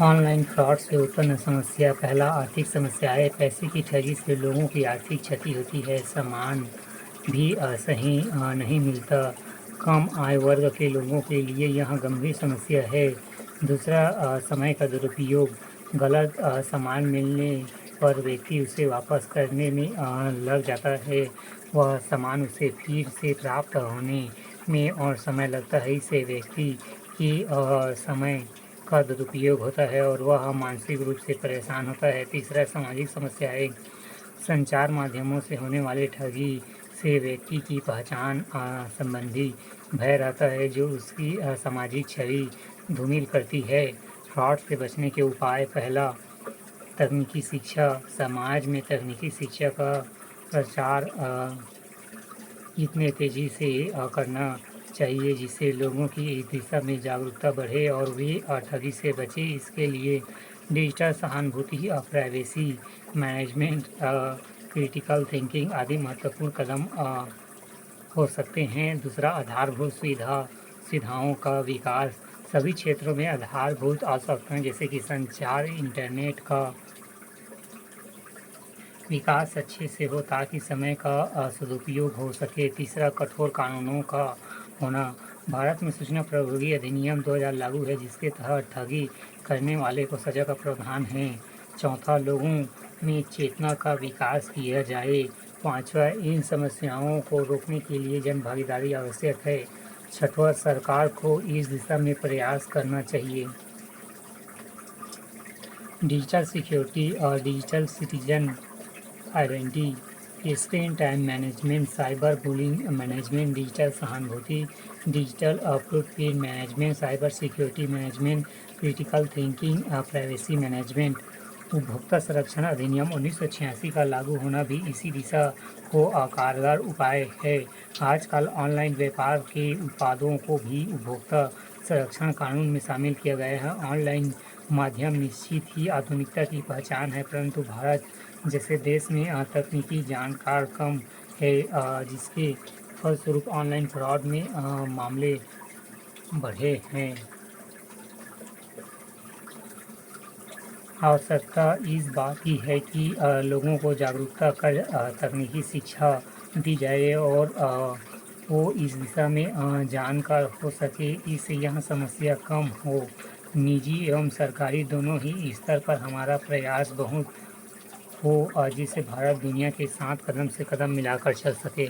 Online fraud से उत्पन्न समस्या। पहला, आर्थिक समस्याएं। पैसे की ठगी से लोगों की आर्थिक क्षति होती है, सामान भी सही नहीं मिलता। कम आय वर्ग के लोगों के लिए यह गंभीर समस्या है। दूसरा, समय का दुरुपयोग। गलत सामान मिलने पर व्यक्ति उसे वापस करने में लग जाता है। वह सामान उसे फिर से प्राप्त होने में और समय लगता है। इससे व्यक्ति की समय का दुरुपयोग होता है और वह मानसिक रूप से परेशान होता है। तीसरा, सामाजिक समस्याएं। संचार माध्यमों से होने वाली ठगी से व्यक्ति की पहचान संबंधी भय रहता है, जो उसकी सामाजिक छवि धूमिल करती है। फ्रॉड से बचने के उपाय। पहला, तकनीकी शिक्षा। समाज में तकनीकी शिक्षा का प्रचार इतने तेजी से करना चाहिए जिससे लोगों की इस दिशा में जागरूकता बढ़े और वे ठगी से बचें। इसके लिए डिजिटल सहानुभूति, प्राइवेसी मैनेजमेंट, क्रिटिकल थिंकिंग आदि महत्वपूर्ण कदम हो सकते हैं। दूसरा, आधारभूत सुविधाओं का विकास। सभी क्षेत्रों में आधारभूत आवश्यकताएं जैसे कि संचार, इंटरनेट का विकास अच्छे से हो ताकि समय का सदुपयोग हो सके। तीसरा, कठोर कानूनों का होना। भारत में सूचना प्रौद्योगिकी अधिनियम 2000 लागू है, जिसके तहत ठगी करने वाले को सजा का प्रावधान है। चौथा, लोगों में चेतना का विकास किया जाए। पांचवा, इन समस्याओं को रोकने के लिए जन भागीदारी आवश्यक है। छठवां, सरकार को इस दिशा में प्रयास करना चाहिए। डिजिटल सिक्योरिटी और digital citizen identity, screen time management, cyber bullying management, digital सहानुभूति, digital footprint management, cyber security management, critical thinking, privacy management. उपभोक्ता संरक्षण अधिनियम 1986 का लागू होना भी इसी दिशा को कारगर उपाय है। आजकल ऑनलाइन व्यापार के उत्पादों को भी उपभोक्ता संरक्षण कानून में शामिल किया गया है। ऑनलाइन माध्यम निश्चित ही आधुनिकता की पहचान है, परंतु भारत जैसे देश में तकनीकी जानकार कम है, जिसके फलस्वरूप ऑनलाइन फ्रॉड में मामले बढ़े हैं। आवश्यकता इस बात की है कि लोगों को जागरूकता कर तकनीकी शिक्षा दी जाए और वो इस दिशा में जानकार हो सके, इससे यह समस्या कम हो। निजी एवं सरकारी दोनों ही स्तर पर हमारा प्रयास बहुत हो, जिससे भारत दुनिया के साथ कदम से कदम मिलाकर चल सके।